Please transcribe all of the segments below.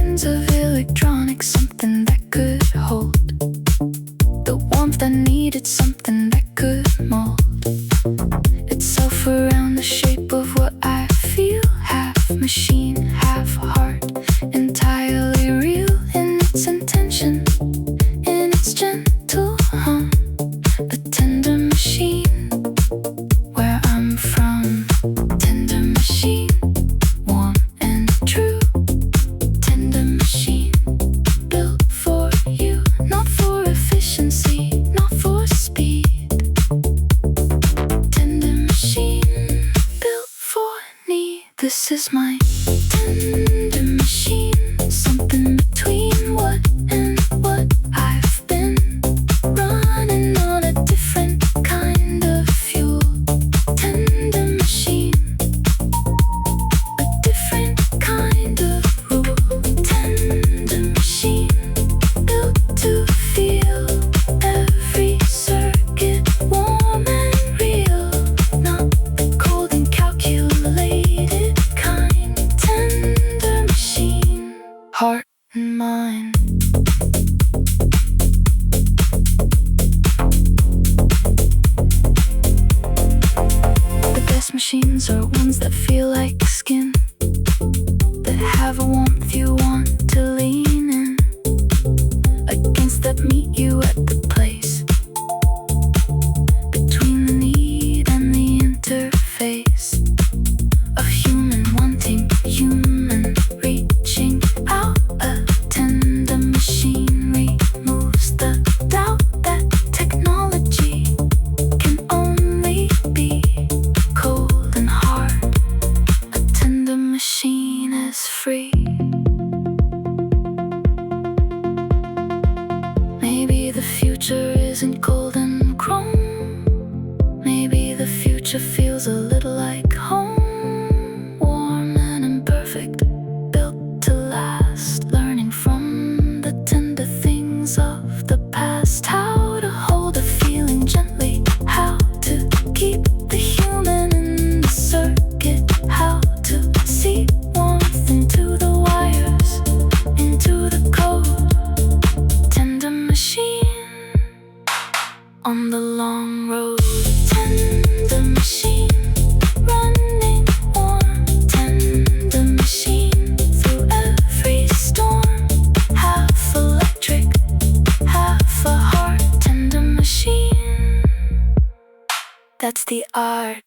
seconds of electronics, something that could hold the warmth I needed, something that could mold itself around the shape of what I feel. Half machine, half heart, entirely real in its intention, in its gentle hum. A tender machine, where I'm from. Tender machine, warm and true. Tender machine, built for you, not for efficiency, not for speed. Tender machine, built for need. This is my tender machine, something between what and what I've been. Running on a different kind of fuel. Tender machine, a different kind of rule. Tender machine, built to feel every circuit warm and real, not the cold and calculated kind. Tender machine, heart and mind. The best machines are ones that feel like skin, that have a warmth you want to lean in against, that meet you at the place between the need and the interface of human wanting, human reaching out. A tender machine removes the doubt that technology can only be cold and hard. A tender machine is free. Maybe the future isn't gold and chrome. Maybe the future feels a little like home. Warm and imperfect, built to last. Learning from the tender things of the past. How to hold a feeling gently. How to keep the human in the circuit. How to see warmth into the wires, into the code. Tender machine, on the long road. Tender machine, running warm. Tender machine, through every storm. Half electric, half a heart. Tender machine, that's the art.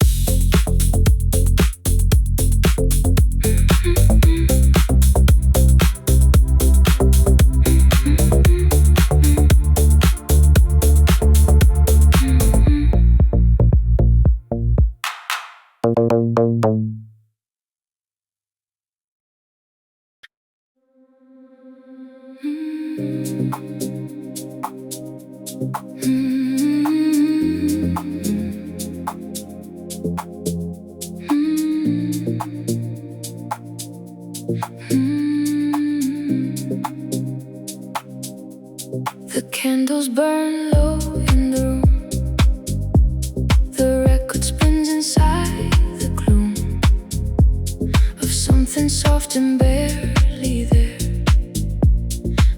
The candles burn low in the room. The record spins inside the gloom of something soft and barely there.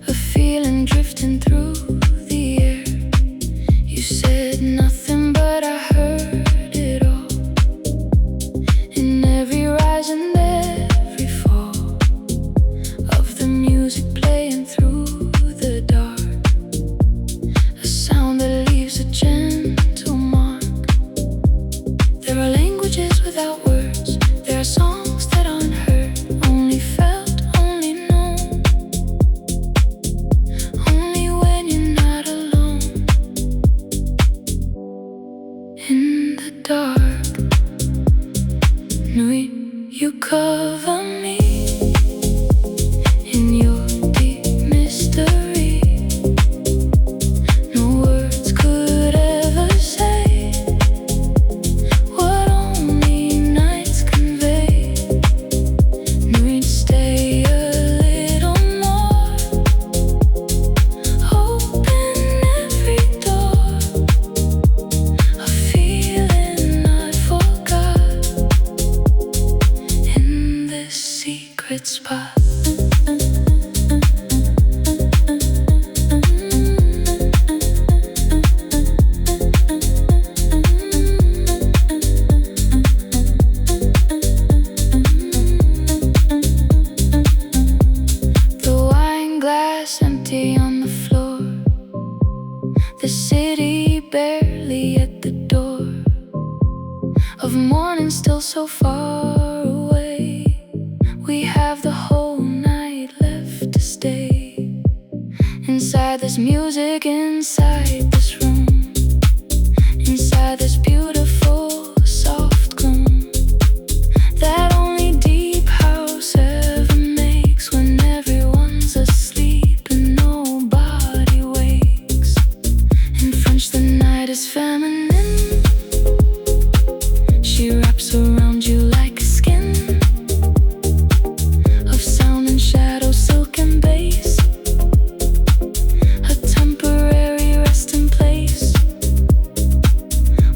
A feeling drifting through the air. You said nothing, but I heard it all. In every rise and every fall of the music playing through the dark. A sound that leaves a gentle mark. There are languages without words. There are songs that aren't heard, only felt. far away. We have the whole night left to stay. Inside this music, inside this room, inside this beautiful soft gloom that only deep house ever makes, when everyone's asleep and nobody wakes. In French the night is feminine. She wraps around you like a skin of sound and shadow, silk and bass, a temporary resting place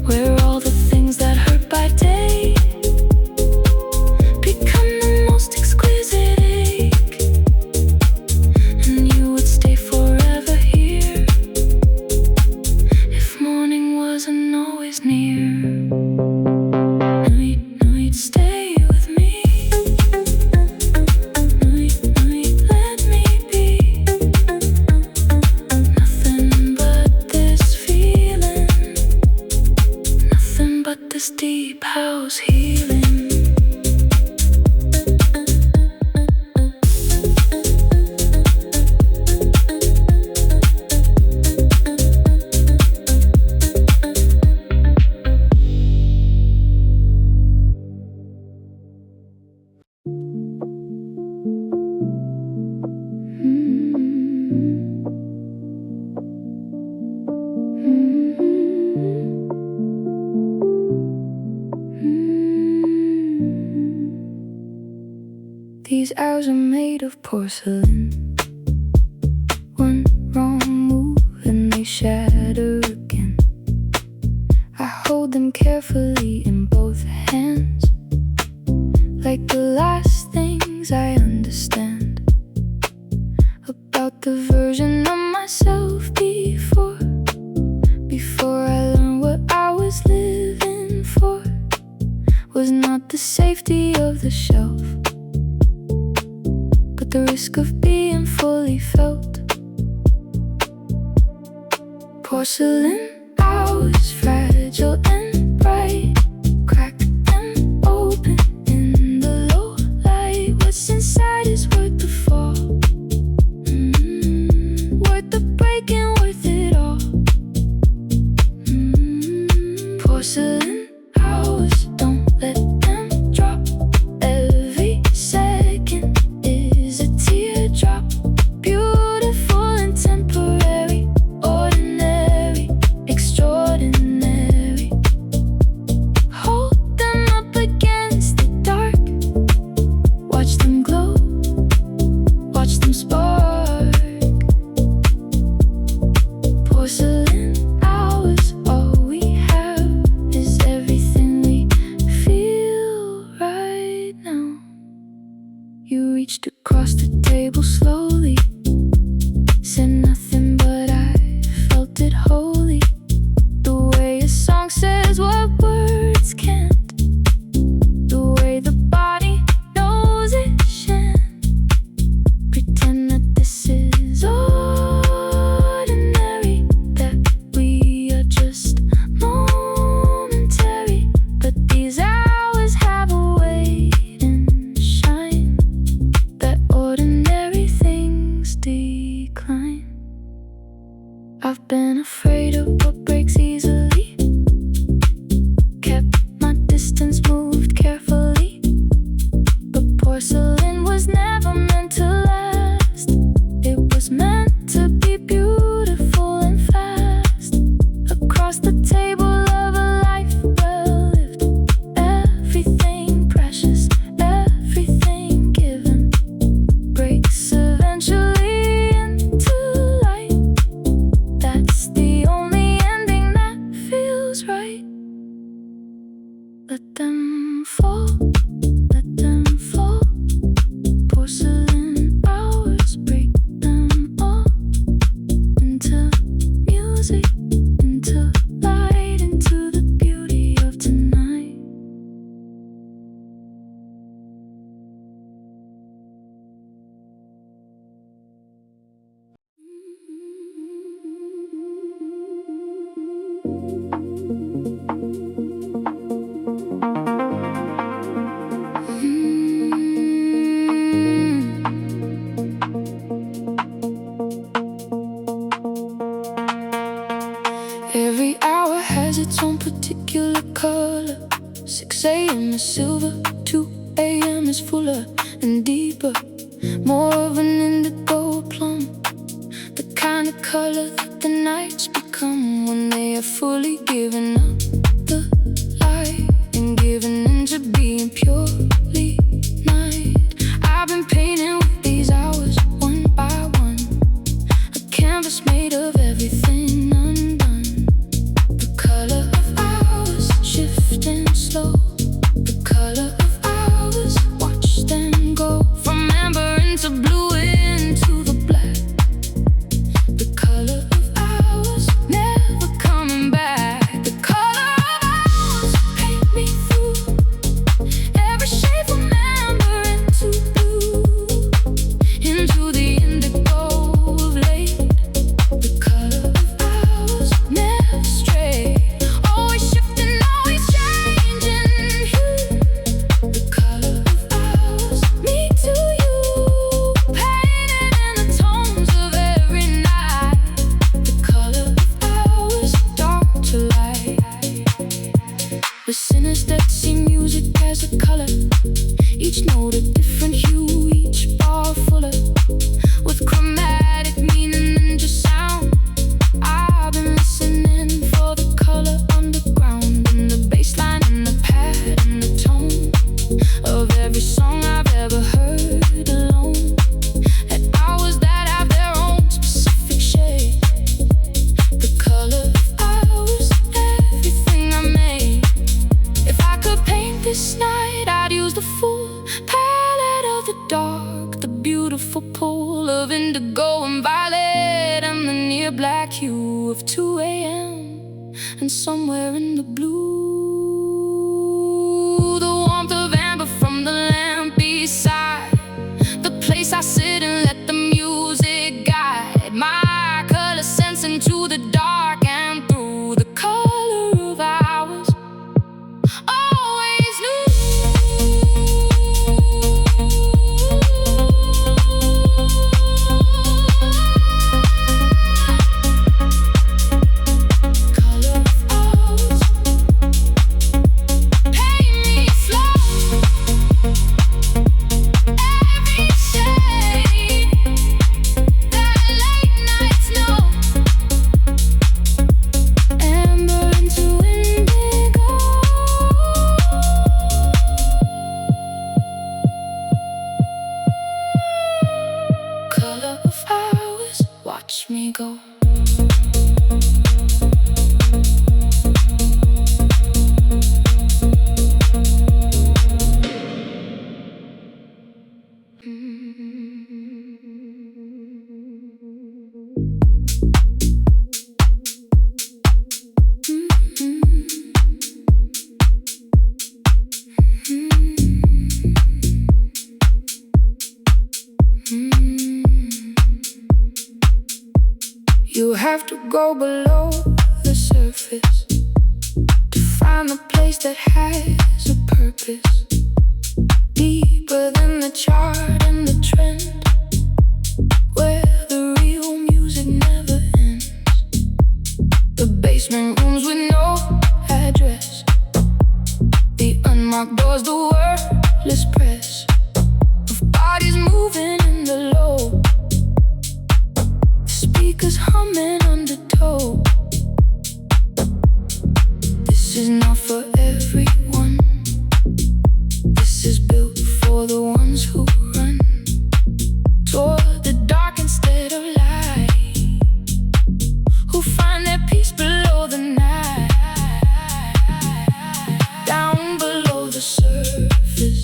where all the things that hurt by day become the most exquisite ache. And you would stay forever here if morning wasn't always near. Nuit, stay with me. Nuit, let me be. Nothing but this feeling, nothing but this deep house healing. These hours are made of porcelain. One wrong move and they shatter again. I hold them carefully in both hands, like the last things I understand about the version of myself before I learned what I was living for was not the safety of the shelf, the risk of being fully felt. Porcelain hours, fragile and bright, cracked and open in the low light. What's inside is worth the fall, worth the breaking, worth it all. Porcelain hours, don't let them drop. Every second is a teardrop, beautiful and temporary, ordinary, extraordinary. Hold them up against the dark, watch them glow, watch them spark. Porcelain hours, all we have is everything we feel right now. You reached across the table slowly, said nothing, but I felt it wholly. The way a song says what words can't, the way the body knows it shan't. Pretend that this is ordinary, that we are just momentary. But these hours have a weight and shine that ordinary things decline. I've been afraid of what breaks easily, kept my distance, moved carefully. But porcelain was never meant to last. It was meant to be beautiful and fast. Across the table of a life well lived, everything precious, everything given, breaks eventually into light. That's the color that the nights become when they are fully given up the light and given into being purely night. I've been painting with these hours one by one, a canvas made of everything undone. The color of hours shifting slow, the color of hours, watch them go from amber into blue into the black. The color of hours never coming back. The color of hours paint me through every shade from amber into blue, into the indigo of late. The color of hours never stray, always shifting, always changing hue. The color of hours, me to you, painted in the tones of every night. The color of hours, dark to light. With sinners that see music as a color, each note a different hue, each bar fuller with chromatic meaning than just sound. I've been listening for the color underground, in the bass line, in the pad, in the tone of every song I've ever heard alone. At hours that have their own specific shade. The color of hours, everything I made. If I could paint this night, I'd use the full palette of the dark, the beautiful pool of indigo and violet, and the near black hue of 2 a.m. And somewhere in the blue, the warmth of amber from the lamp beside the place I sit and let the music guide my color sense into the dark and through. The color of hours, always new. Color of hours, paint me slow, every shade that late nights know. Amber into indigo. Color of hours, watch me go. You have to go below the surface to find the place that has a purpose, deeper than the chart and the trend, where the real music never ends. The basement rooms with no address, the unmarked doors, the wordless press of bodies moving in the low, speakers humming undertow. This is not for everyone. This is built for the ones who run toward the dark instead of light, who find their peace below the night, down below the surface,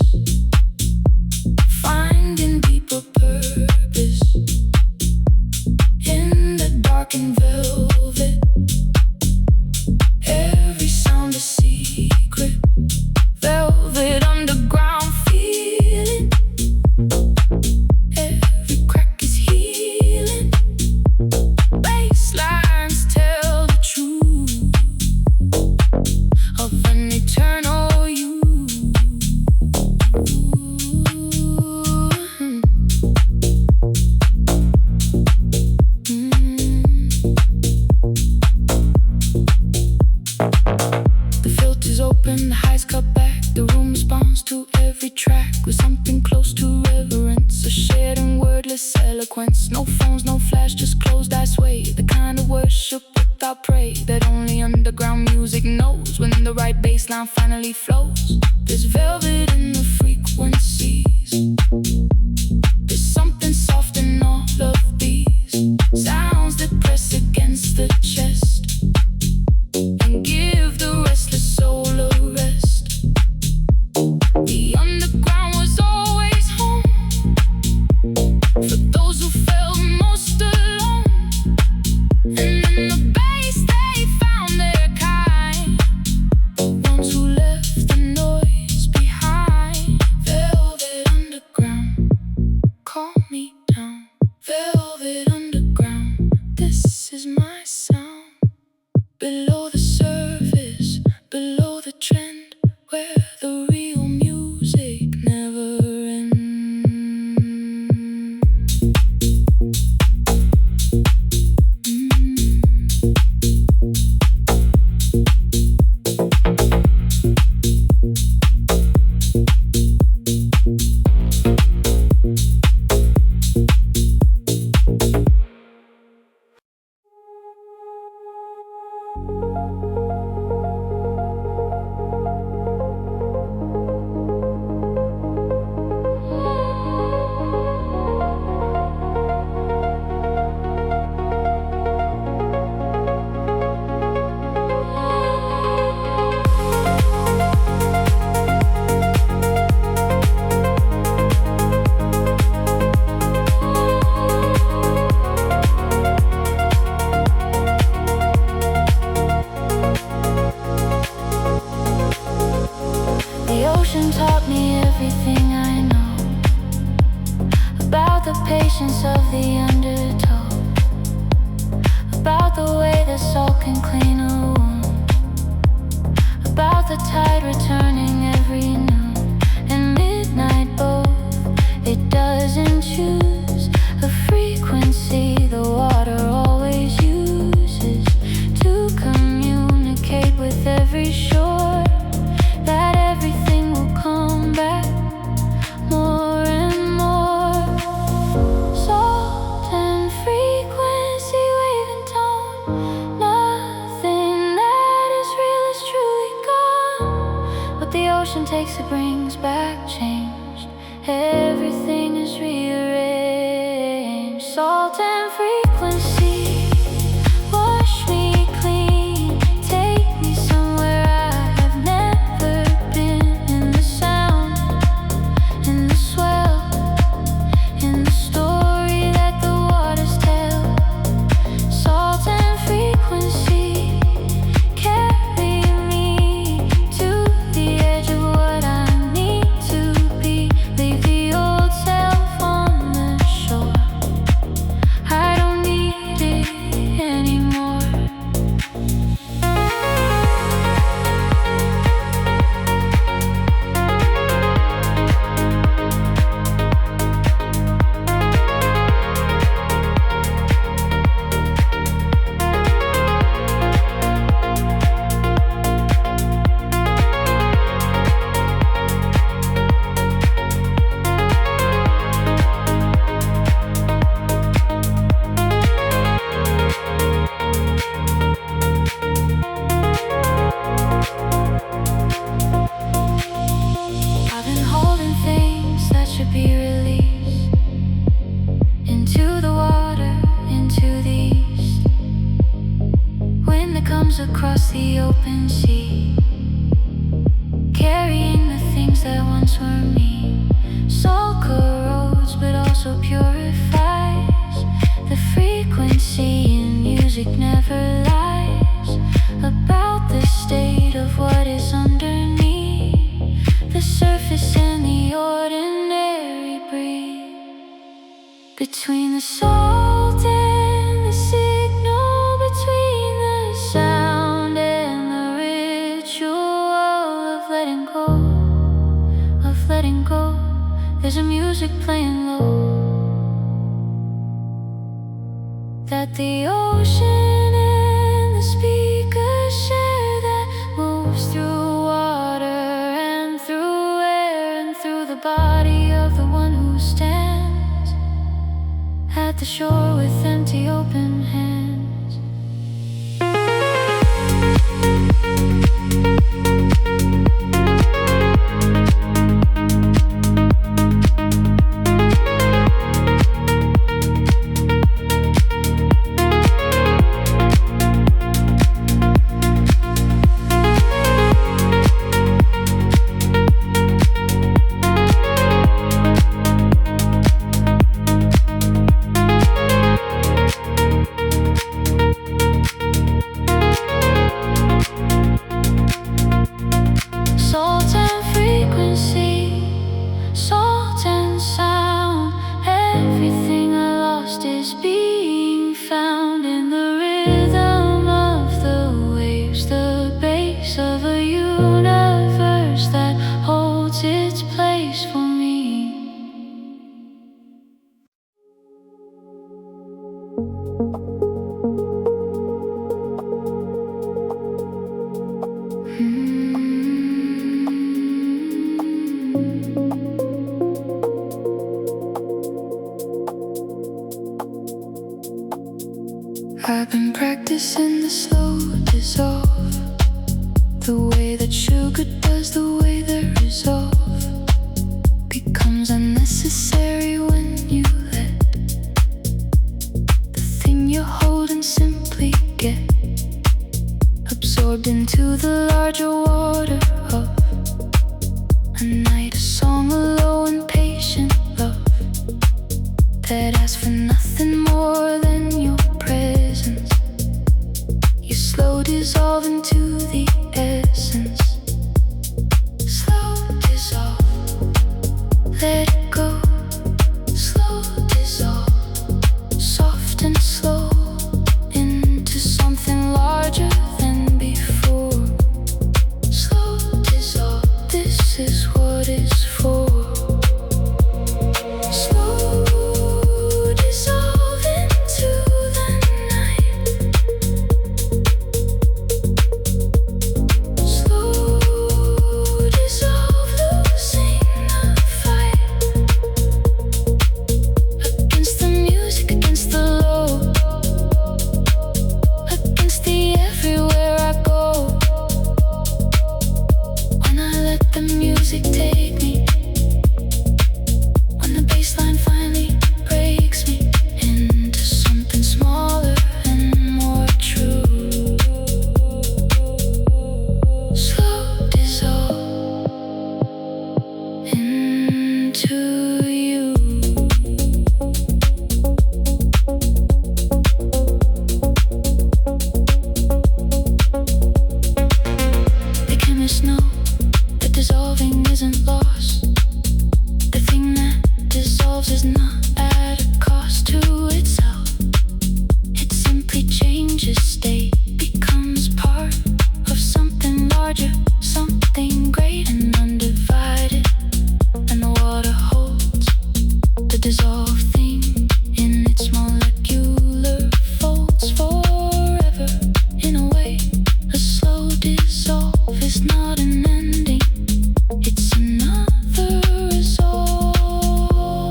finding deeper purpose in the dark and eloquence. No phones, no flash, just closed eye sway. The kind of worship without pray that only underground music knows. When the right bass line finally flows, there's velvet in the frequencies. There's something soft in all of these sounds that press against the chest and give the restless soul a rest. The underground was always home for those who felt most alone. And in the bass they found their kind, the ones who left the noise behind. Velvet underground, calm me down. Velvet underground, this is my sound. Below the surface, below the trend, where the real music never ends. The ocean taught me everything I know about the patience of the undertow, about the way the salt can clean a wound, about the tide returning every noon and midnight both. It doesn't choose a frequency the water always uses to communicate with every shore, that everything will come back more and more. Salt and frequency, wave and tone, nothing that is real is truly gone. What the ocean takes, it brings back changed. Everything is rearranged. Salt and frequency, wash me clean, take me somewhere I have never been. In the sound, in the swell, in the story that the waters tell. Salt and frequency, carry me to the edge of what I need to be. Leave the old self on the shore. I don't need it anymore. I've been holding things that should be released into the water, into the east. Wind that comes across the open sea, carrying the things that once were me. Salt corrodes but also purifies. The frequency in music never lies about the state of what is underneath the surface and the ordinary breathe. Between the salt and the signal, between the sound and the ritual of letting go, of letting go, there's a music playing low that the ocean and the speakers share, that moves through water and through air and through the body of the one who stands at the shore with empty open hands. Salt and frequency, salt and sound. Everything I lost is being found in the rhythm of the waves, the bass of a universe that holds its place for me. I've been practicing the slow dissolve, the way that sugar does, the way that resolve becomes unnecessary when you let the thing you're holding simply get absorbed into the larger water of a night, a song, a low and patient love that asks for nothing more than your presence. You slow dissolve into the essence. Slow dissolve, let it go. Slow dissolve, soft and slow, into something larger than before. Slow dissolve, this is what it's for. Slow dissolve into the night. Slow dissolve, losing the fight against the music, against the low, against the everywhere I go. When I let the music take me, when the bass line finally breaks me into something smaller and more true. Slow dissolve into you. The chemists know that dissolving isn't lost. The thing that dissolves is not at a cost to itself. It simply changes state, becomes part of something larger, something great and undivided. And the water holds the dissolved thing in its molecular folds forever. In a way, a slow dissolve is not an ending, it's another resolve.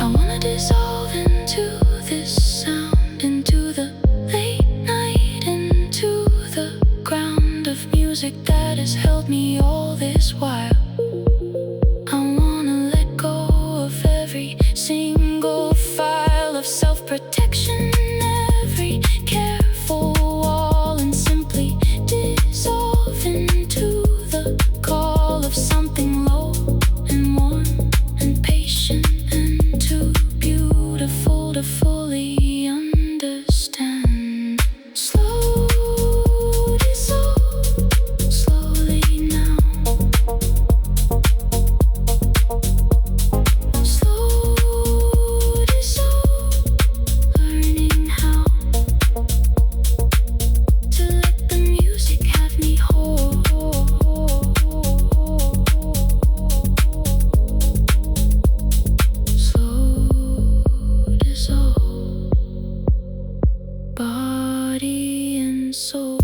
I wanna dissolve into this sound, into the late night, into the ground of music that has held me all this while. I wanna let go of every single file of self-protection, every careful wall, and simply dissolve into the call of something low and warm and patient and too beautiful to fully understand. Slow dissolve, slowly now. Slow dissolve, learning how to let the music have me whole. Slow dissolve, body and soul.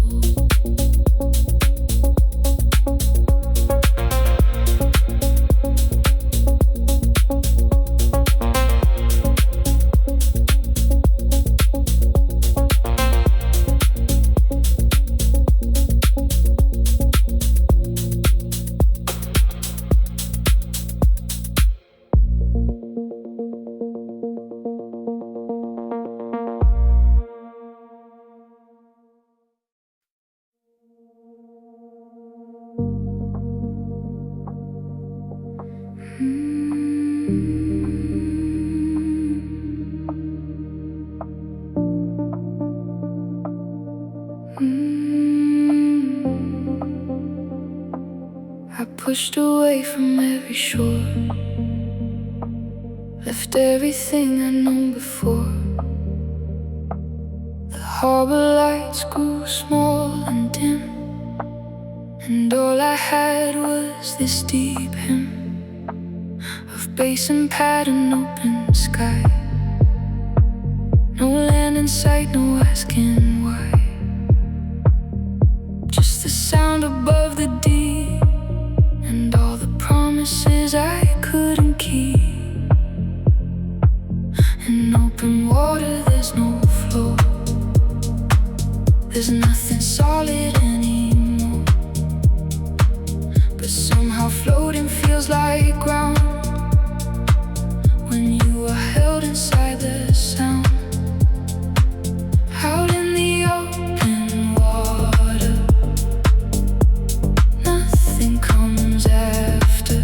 pushed away from every shore, left everything I'd known before. The harbor lights grew small and dim, and all I had was this deep hymn of bass and pad and open sky. No land in sight, no asking why. Just the sound above the deep, and all the promises I couldn't keep. In open water there's no flow, there's nothing solid anymore, but somehow floating feels like ground when you are held inside the sound. Out in the open water, nothing comes after,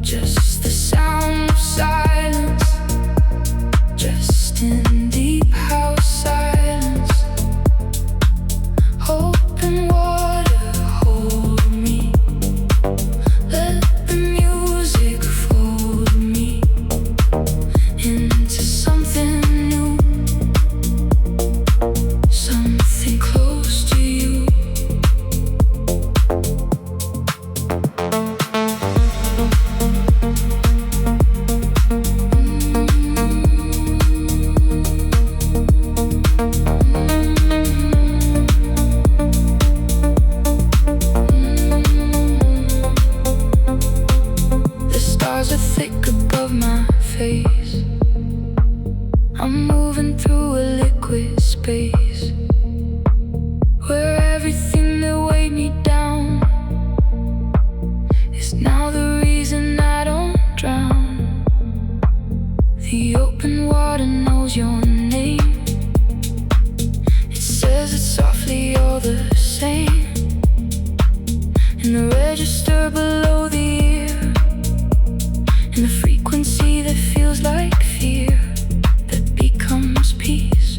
just the sound of silence, just in deep house silence. Open water, hold me, let the music fold me into something new, something close to you. The stars are thick above my face, I'm moving through a liquid space where everything that weighed me down is now the reason I don't drown. The open water knows your name, it says it softly all the same, in the register below the ear, in the frequency that feels like fear that becomes peace.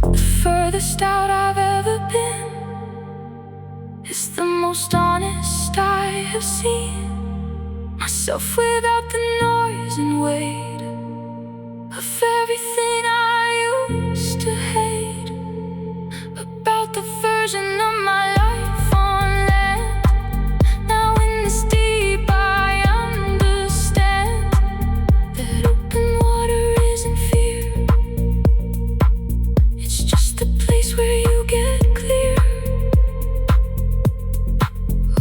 The furthest out I've ever been is the most honest I have seen myself, without the noise and weight of everything I used to hate about the version of my life on land. Now in this deep I understand that open water isn't fear, it's just a place where you get clear.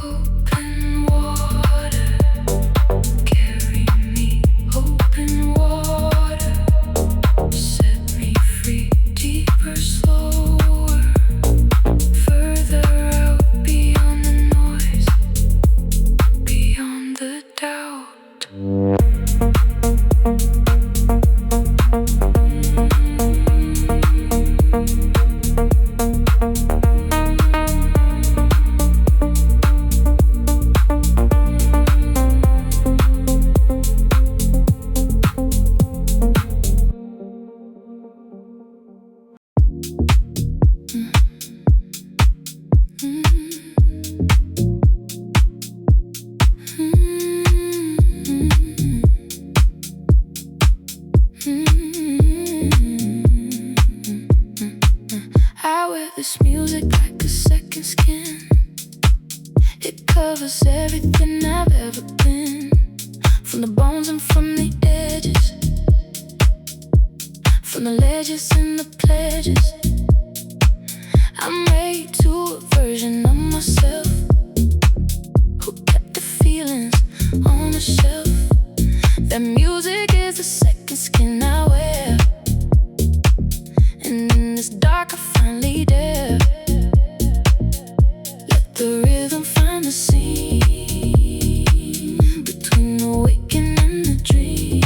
Open water, carry me. Open water, set me free. Deeper, slower, further out beyond the noise, beyond the doubt. I wear this music like a second skin, it covers everything I've ever been, from the bones and from the edges, from the ledges and the pledges. I'm made to a version of myself who kept the feelings on the shelf. That music is the second skin I wear, and in this dark I finally dare let the rhythm find the seam between the waking and the dream.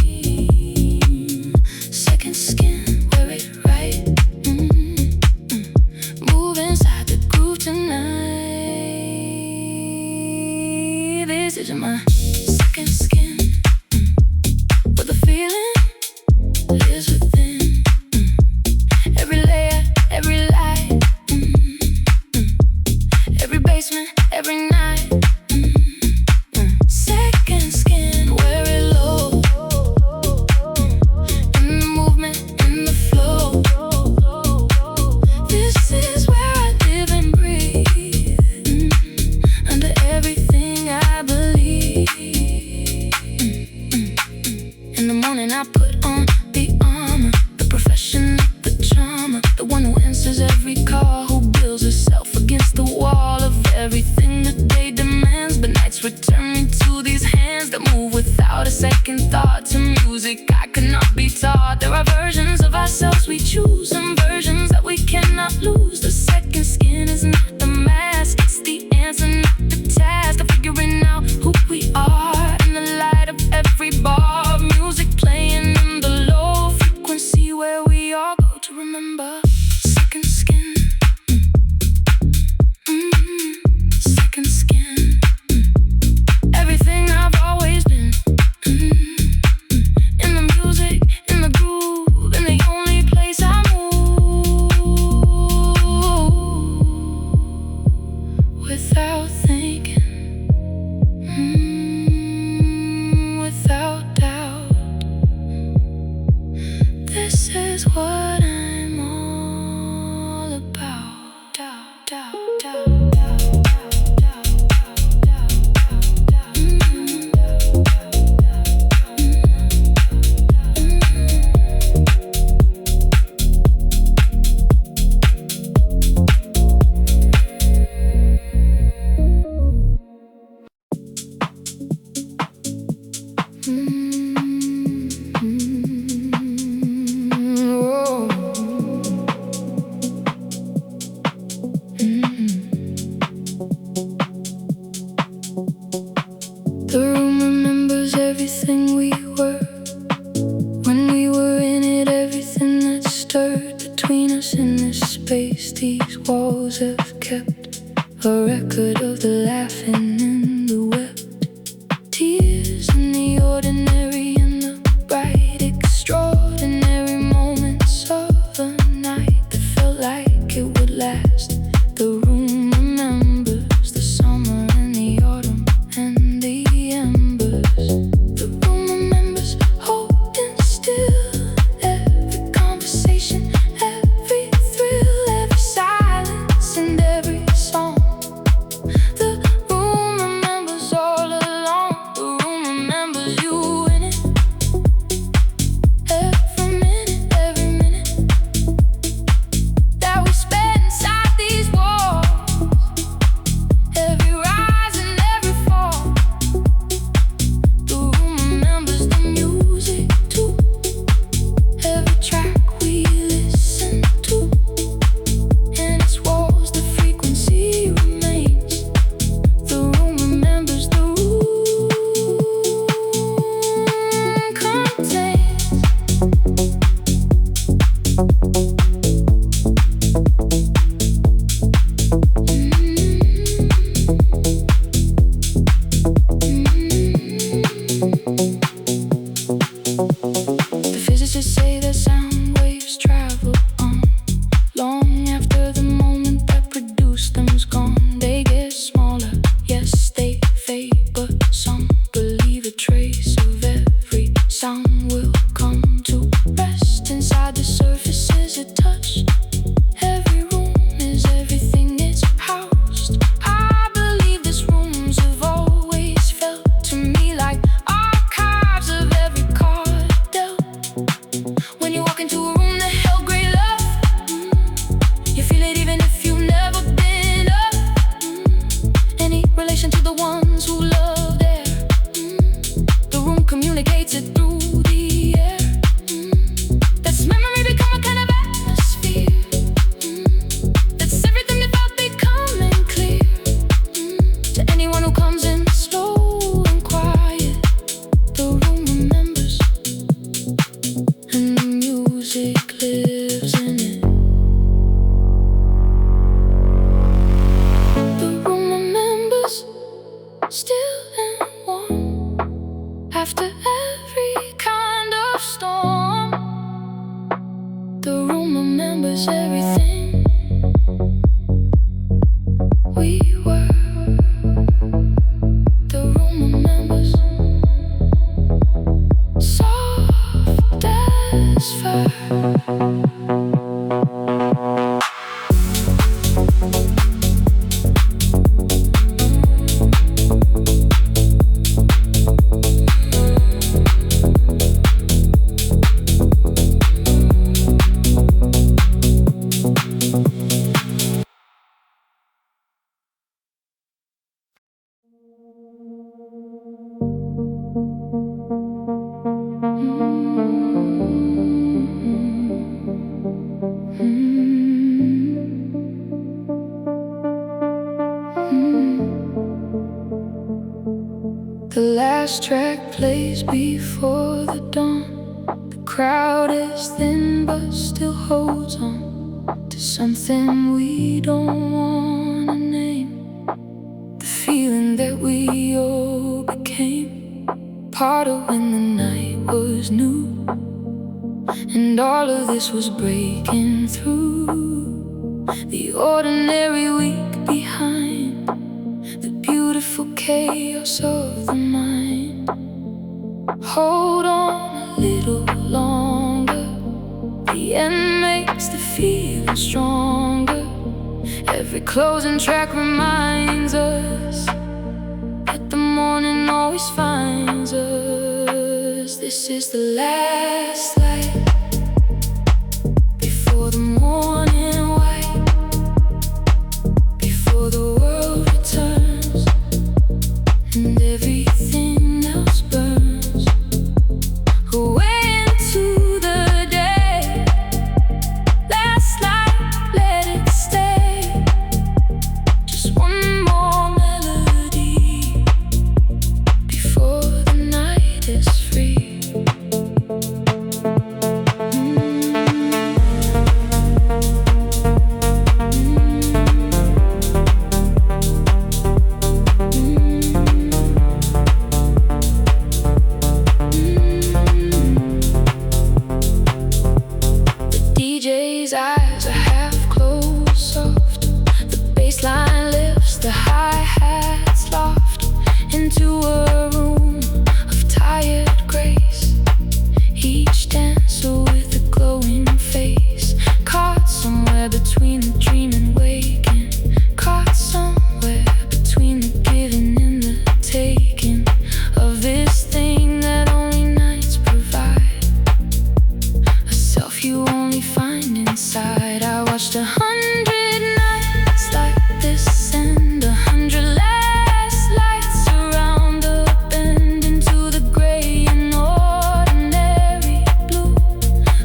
Second skin, wear it right. Move inside the groove tonight. This is my second skin. we all go to remember. Second skin. Second skin. Everything I've always been. In the music, in the groove, in the only place I move. Without thinking, without doubt. This is what I'm all about. Doubt, doubt, doubt, doubt, doubt, doubt, doubt, doubt. The room remembers everything we were. When we were in it, everything that stirred between us in this space. These walls have kept a record of the laughing and the wept tears, and the ordinary and the bright, extraordinary moments of a night that felt like it would last. The room remembers the summer and the autumn and the embers. The room remembers holding still, every conversation, every thrill, every silence and every song. The room remembers all along. The room remembers you in it. Every minute that we spent inside these walls. Every rise and every fall. The room remembers the music too. Every track we listen to. In its walls the frequency remains. The room remembers the room contains. The physicists say that sound waves travel on long after the moment that produced them's gone. They get smaller, yes, they fade, but some believe a trace of every sound will come to rest inside the surfaces it touched. Every room is everything it's housed. I believe these rooms have always felt to me like archives of every card dealt. When you walk into a room that held great love, you feel it even if you've never been up. Any relation to the ones who love there. The room communicates it through the air. That's memory become a kind of atmosphere. That's everything that felt becoming clear. To anyone who comes in slow and quiet, the room remembers, and the music lives in it. The room remembers, still and warm, after every kind of storm. The room remembers everything we were. The room remembers, soft as fur. The last track plays before the dawn. The crowd is thin but still holds on to something we don't wanna name. The feeling that we all became part of when the night was new, and all of this was breaking through the ordinary week behind the beautiful chaos of the mind. Hold on a little longer, the end makes the feeling stronger. Every closing track reminds us that the morning always finds us. This is the last light before the morning white, before the world returns and everything else burns away into the day. Last light, let it stay. Just one more melody before the night is free. DJ's eyes are half closed, soft. The bass line lifts, the hi-hats loft into a room of tired grace. Each dancer with a glowing face, caught somewhere between the dream and waking, caught somewhere between the giving and the taking of this thing that only nights provide, a self you only find inside. I watched 100 nights like this and 100 last lights around the bend into the gray and ordinary blue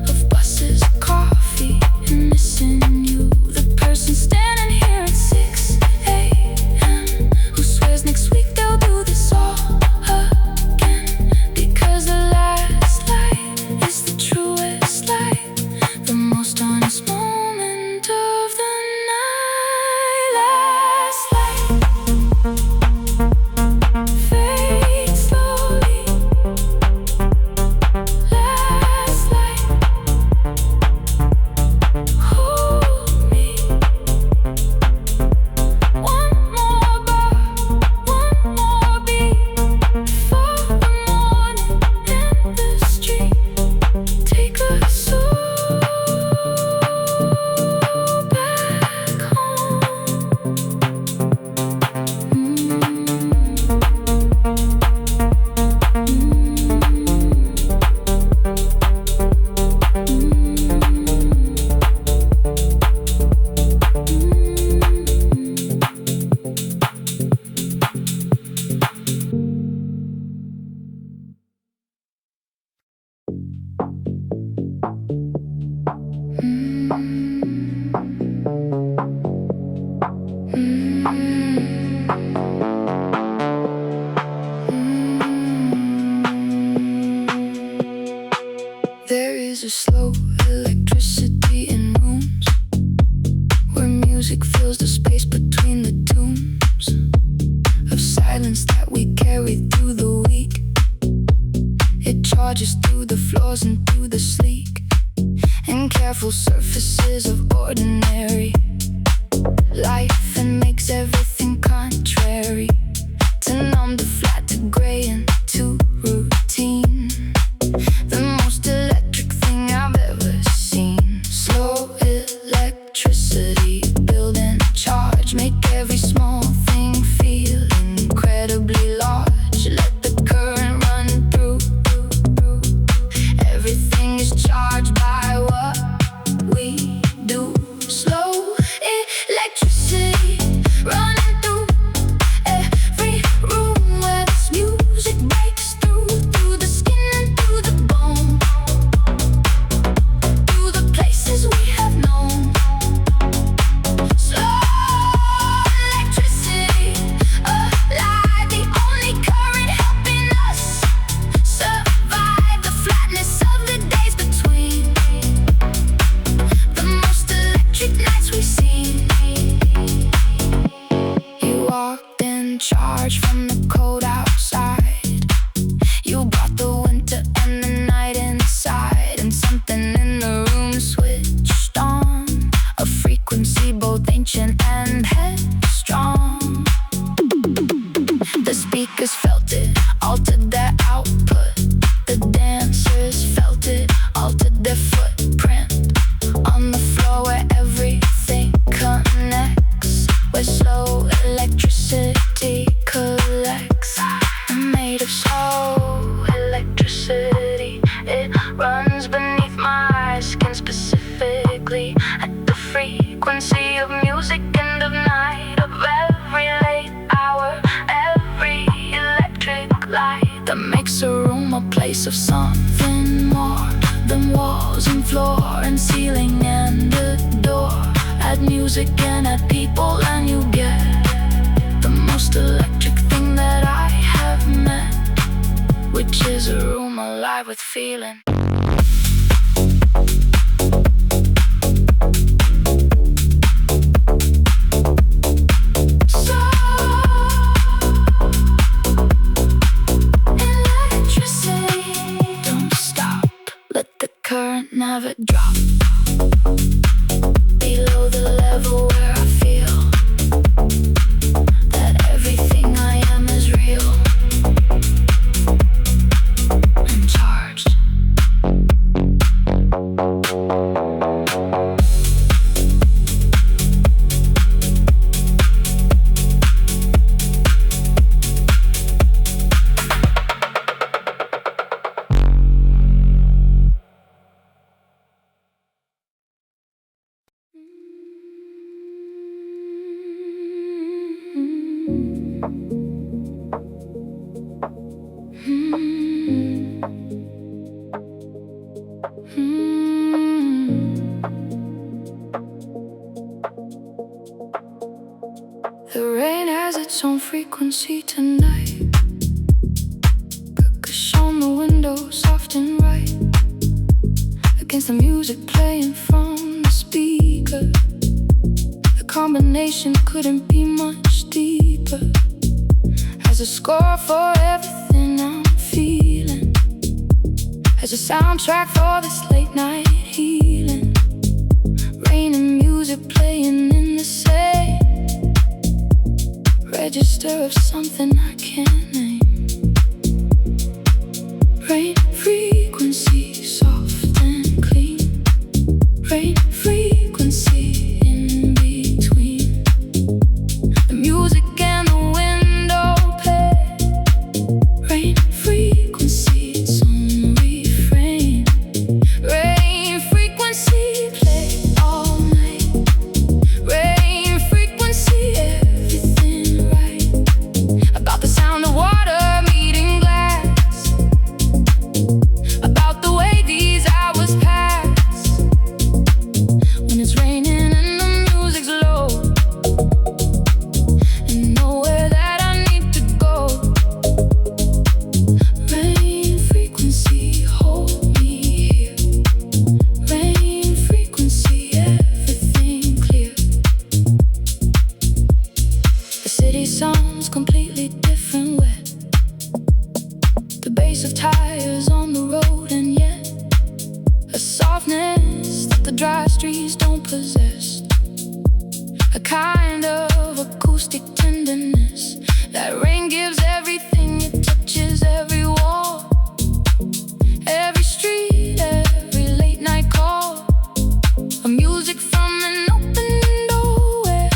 of buses, coffee, and missing you. The person standing here at 6 a.m. who swears next week they'll do this all again, because the last light is the truest light, the most honest moment of the night. Last light fades slowly. Last light, hold me. One more bar, one more beat before the morning and the street take us soul back home. There is a slow electricity in rooms where music fills the space between the tombs of silence that we carry through the week. It charges through the floors and through the sleek and careful surfaces of ordinary life, and makes everything contrary to numb, to flat, to gray, and to routine. The most electric thing I've ever seen. Slow electricity, build and charge, make every small thing feel incredibly large. Let the current run through. Everything is charged by what we do. Slow electricity, run perfectly at the frequency of music and of night, of every late hour, every electric light that makes a room a place of something more than walls and floor and ceiling and a door. Add music and add people and you get the most electric thing that I have met, which is a room alive with feeling. Never drop below the level where I feel that everything I am is real and charged. The rain has its own frequency tonight. Gush on the window, soft and right, against the music playing from the speaker. The combination couldn't be much deeper. Has a score for everything I'm feeling. Has a soundtrack for this late night healing. Rain and music playing in the same register of something I can't name. Rain frequency, soft and clean. Rain frequency in between the music and the window pane. Rain frequency, its own refrain. Rain frequency, play all night. Rain frequency, everything right. About the sound of water meeting glass. About the way these hours pass. When it's raining and the music's low, and nowhere that I need to go. Rain frequency, hold me here. Rain frequency, everything clear. The city sounds completely different, wet. The bass of tires on the road, and yet a softness that the dry streets don't possess. A kind of acoustic tenderness that rain gives everything it touches, every wall, every street, every late night call. A music from an open door where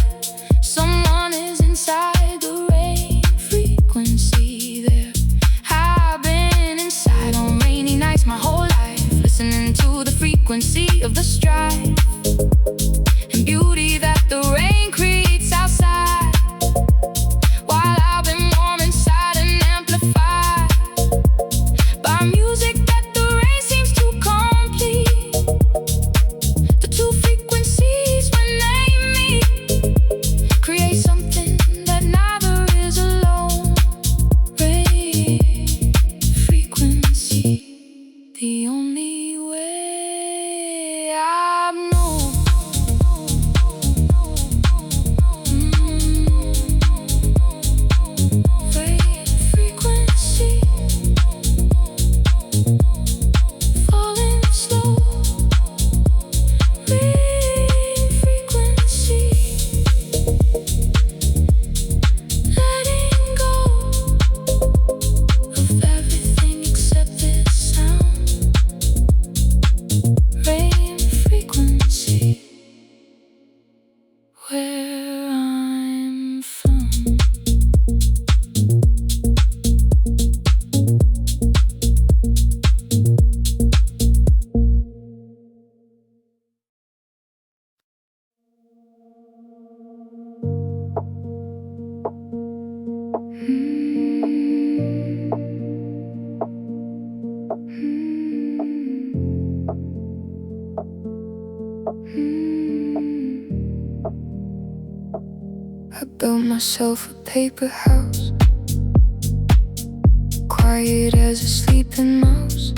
someone is inside the rain frequency there. I've been inside on rainy nights my whole life, listening to the frequency of the strife and beauty that the rain creates outside, while I've been warm inside and amplified by music that the rain seems to complete. The two frequencies, when they meet, create something that neither is alone. Rain frequency, the only way I've known. I built myself a paper house, quiet as a sleeping mouse.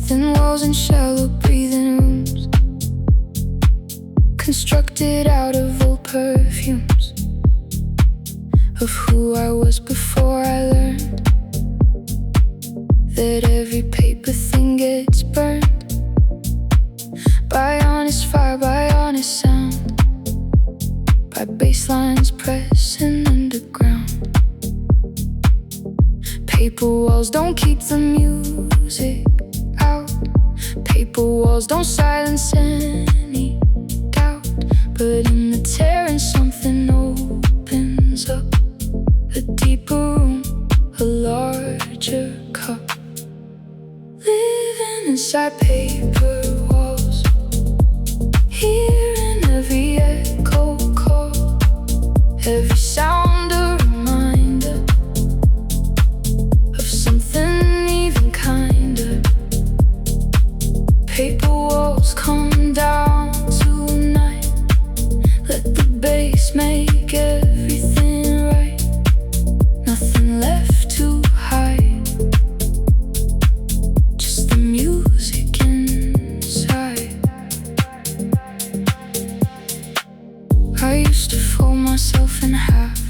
Thin walls and shallow breathing rooms, constructed out of old perfumes of who I was before I learned that every paper thing gets burned by honest fire, by honest sound, by bass lines pressing underground. Paper walls don't keep the music out. Paper walls don't silence any doubt. But in the tearing something opens up, a deeper room, a larger cup. Living inside paper walls, hearing every echo call, every sound a reminder of something even kinder. Paper walls come down tonight, let the bass make everything right. Nothing left to hide, just the music inside. I used to fold myself in half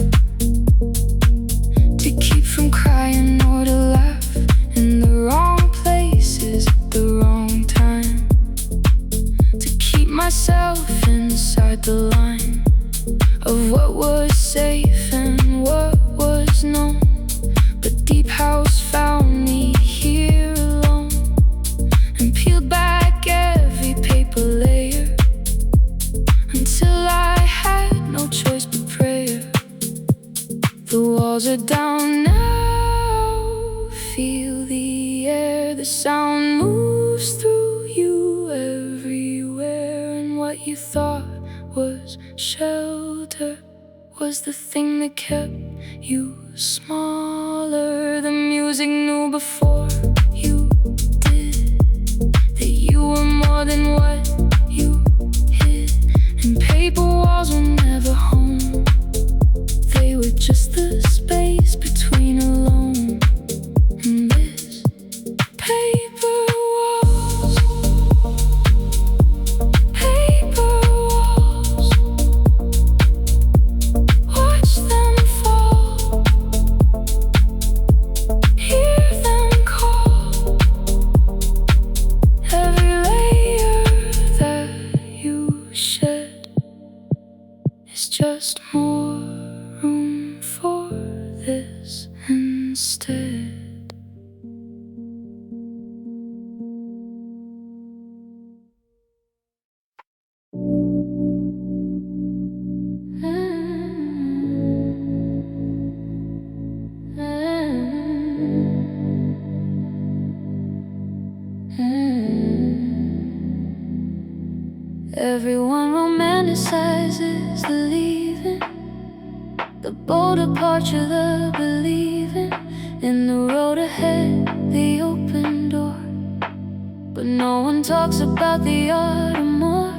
to keep from crying or to laugh in the wrong places at the wrong time, to keep myself inside the line of what was safe and what was known. But Deep House found me here alone and peeled back every paper layer until I had no choice but prayer. The walls are down now, feel the air, the sound moves through you everywhere. And what you thought was shelter was the thing that kept you smaller. The music knew before you did that you were more than what you hid. And paper walls were never home, they were just the space between alone and this. Paper walls, paper walls, watch them fall, hear them call. Every layer that you shed is just more room for this instead. Everyone romanticizes the leaving, the bold departure, the believing in the road ahead, the open door. But no one talks about the art of more,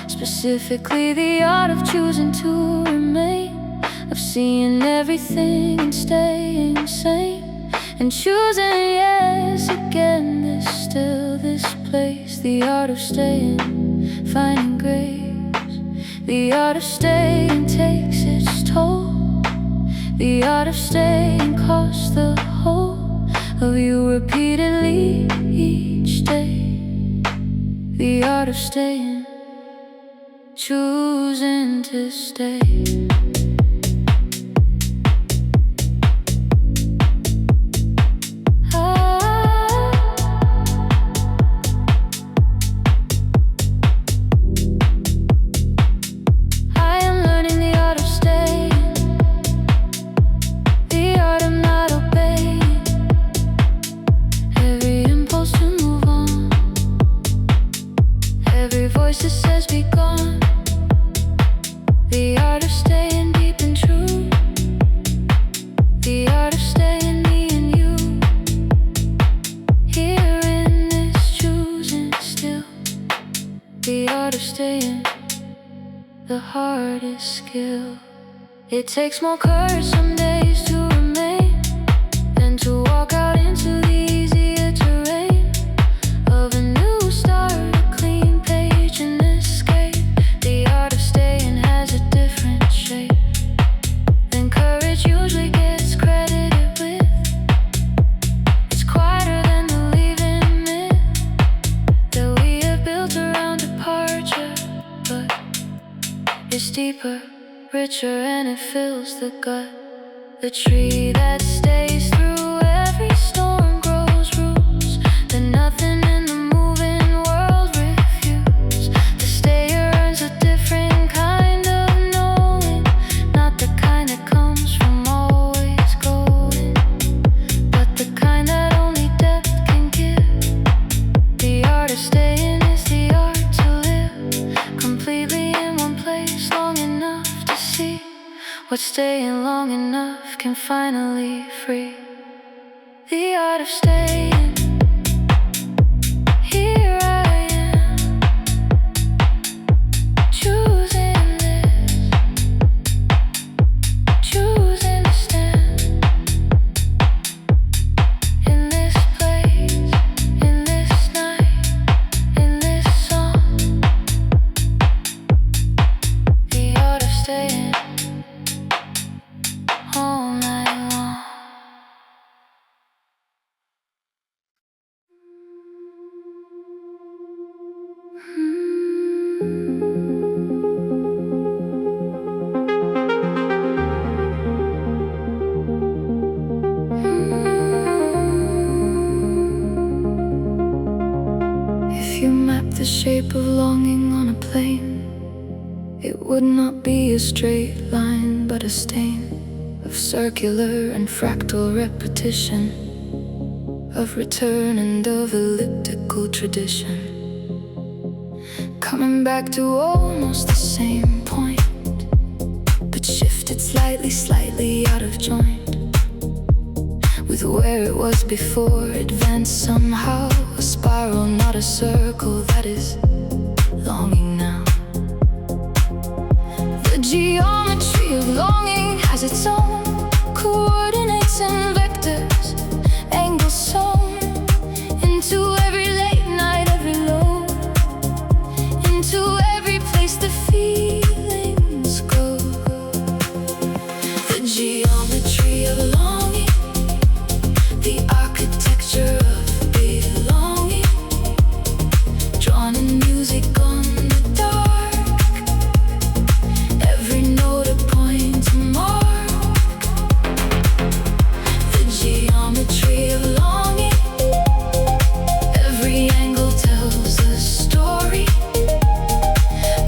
specifically the art of choosing to remain, of seeing everything and staying sane, and choosing yes again, this still, this place. The art of staying, finding grace. The art of staying takes its toll. The art of staying costs the whole of you repeatedly each day. The art of staying, choosing to stay. Voice that says be gone. The art of staying deep and true. The art of staying me and you. Here in this choosing still. The art of staying, the hardest skill. It takes more courage some days to remain than to walk out into the easier terrain of a new start, a clean page and escape. The art of staying has a different shape than courage usually gets credited with. It's quieter than the leaving myth that we have built around departure, but it's deeper, richer, and it fills the gut. The tree that stays through every storm grows roots that nothing in the moving world refutes. The stayer earns a different kind of knowing, not the kind that comes from always going, but the kind that only depth can give. The art of staying is the art to live completely in one place long enough to see what staying long enough can finally free. The art of staying. Here I am, choosing this, choosing to stand in this place, in this night, in this song. The art of staying all night long. If you map the shape of longing on a plane, it would not be a straight line but a stain of circular and fractal repetition, of return and of elliptical tradition, coming back to almost the same point, but shifted slightly, slightly out of joint with where it was before. Advanced somehow, a spiral, not a circle, that is longing now. The geometry of longing has its own coordinates and vectors, angles sewn into every late night, every load, into every place the feelings go. The geometry of longing, the architecture of belonging, drawn in music on the dark, every note a point to mark. The geometry of longing, every angle tells a story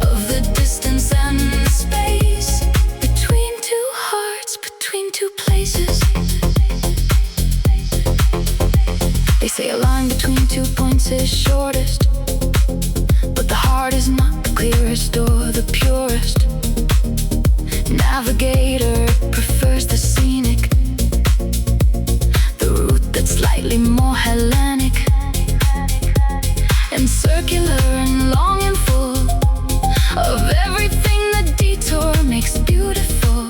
of the distance and the space between two hearts, between two places. They say a line between 2 points is shortest, but the heart is not the clearest or the purest. Navigator prefers the scenic, the route that's slightly more Hellenic and circular and long and full of everything the detour makes beautiful.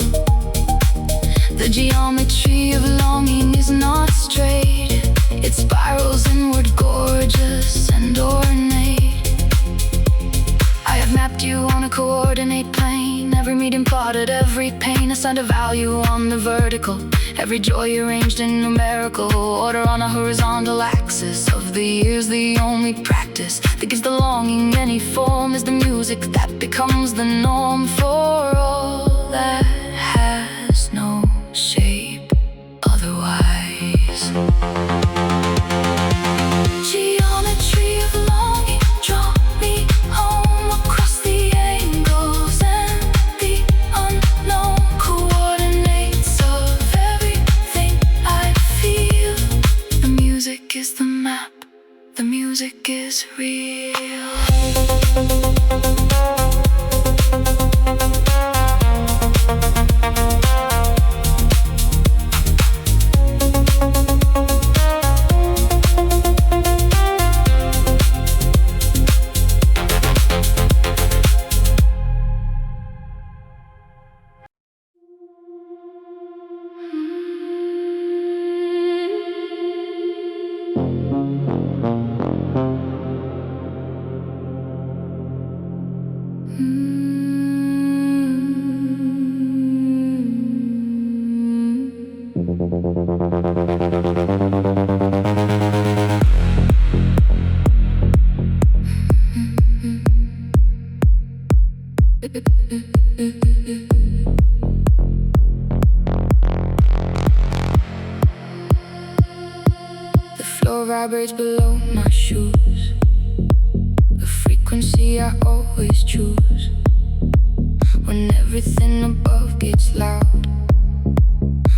The geometry of longing is not straight, it spirals inward, gorgeous and ornate. I have mapped you on a coordinate plane, every medium plotted, every pain assigned a value on the vertical, every joy arranged in numerical order on a horizontal axis of the years. The only practice that gives the longing any form is the music that becomes the norm for all that has no shape otherwise. Geometry of longing, draw me home across the angles and the unknown coordinates of everything I feel. The music is the map, the music is real. The floor vibrates below my shoes, a frequency I always choose. When everything above gets loud,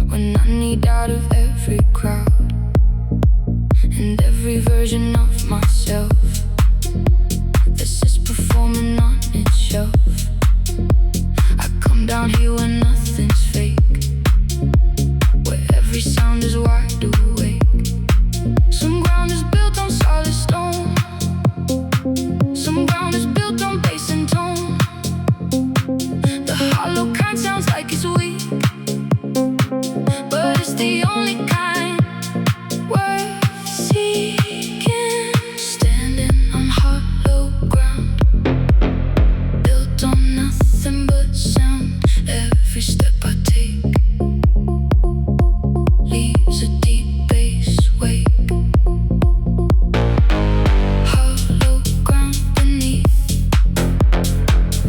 when I need out of every crowd and every version of myself that's just performing on its shelf. I come down here where nothing's fake, where every sound is wide awake. Some ground is built on solid stone, some ground is built on bass and tone. The hollow kind sounds like it's weak, but it's the only kind worth seeking. Standing on hollow ground, built on nothing but sound. Every step I take leaves a deep bass wake. Hollow ground beneath,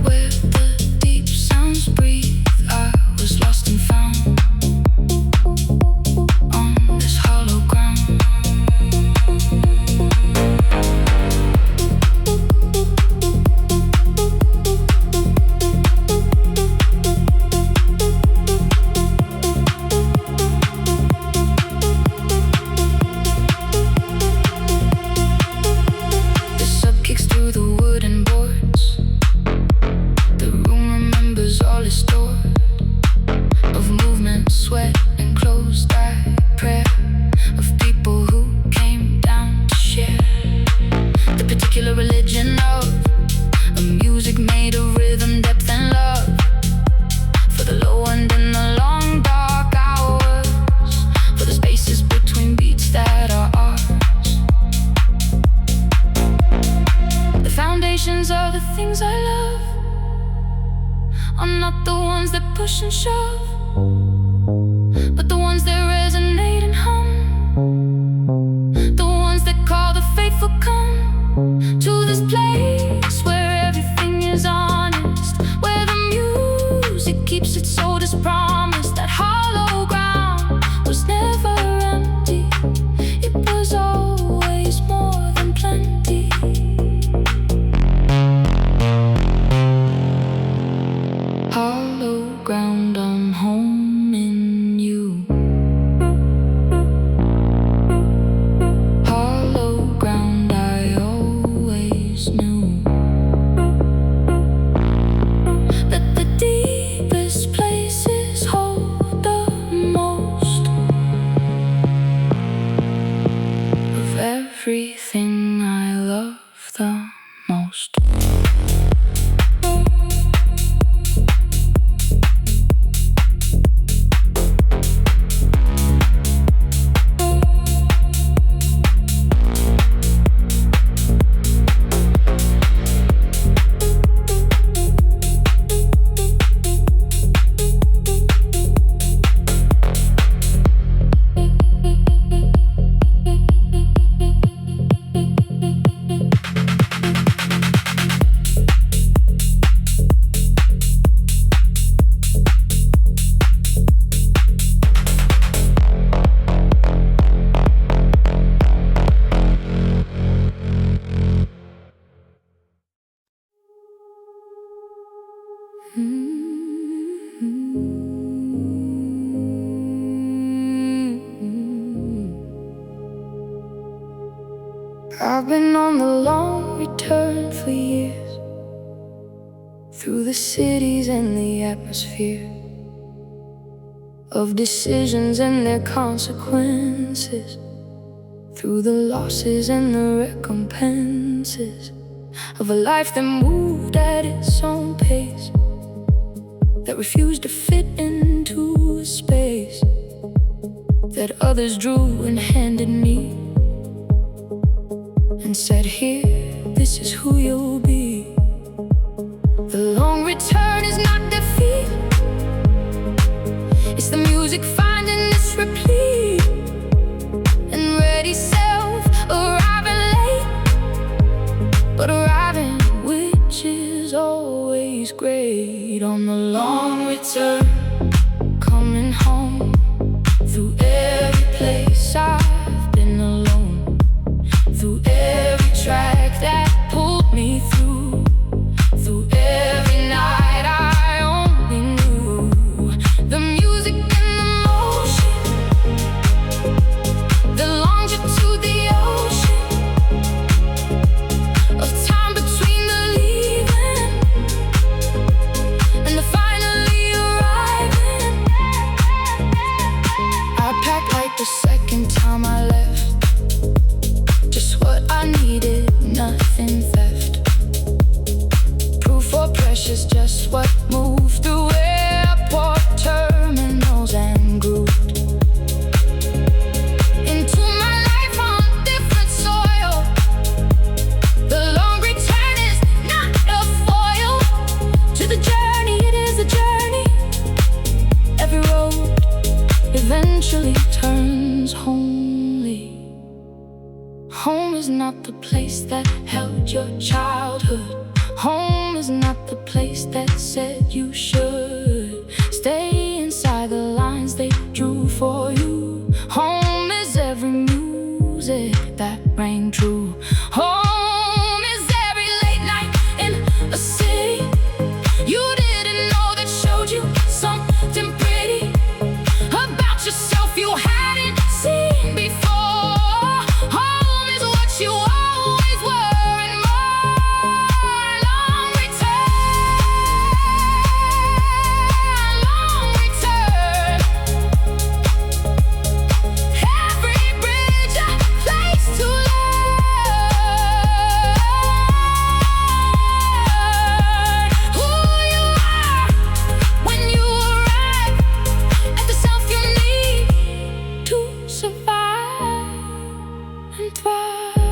where the deep sounds breathe. I was lost and found on this hollow ground. The sub kicks through the wooden boards. The room remembers all it's stored of movement, sweat, and closed-eye prayer, of people who came down to share the particular religion of a music made of rhythm, depth, and love. For the low end and the long dark hours, for the spaces between beats that are ours. The foundations of the things I love are not the ones that push and shove, but the ones that resonate and hum, the ones that call the faithful come to this place where everything is honest, where the music keeps its soul as promised. That hollow ground was never empty, it was always more than plenty. Hollow ground, I'm home in you. Hollow ground, I always knew that the deepest places hold the most of everything I love the most. I've been on the long return for years, through the cities and the atmosphere of decisions and their consequences, through the losses and the recompenses of a life that moved at its own pace, that refused to fit into a space that others drew and handed me, and said, here, this is who you'll be. The return is not defeat. It's the music finding its replete. And ready self, arriving late, but arriving, which is always great. On the long return, coming home, through every place I've been alone, through every track that pulled me through, through every night I only knew the music and the motion, the longitude, the ocean of time between the leaving and the finally arriving. I packed like the second time I left, just what I needed, nothing theft. Proof or precious, just what moved through airport terminals and grooved into my life on different soil. The long return is not a foil to the journey, it is a journey. Every road eventually turns homely. Home is not the place that held your childhood. Home is not the place that said you should stay inside the lines they drew for you. Home is every music that rang true. Home is every late night in a city you didn't know, that showed you something pretty about yourself you hadn't seen before. Home is what you always were and more. Long return. Every bridge a place to learn who you are when you arrive at the self you need to survive and thrive.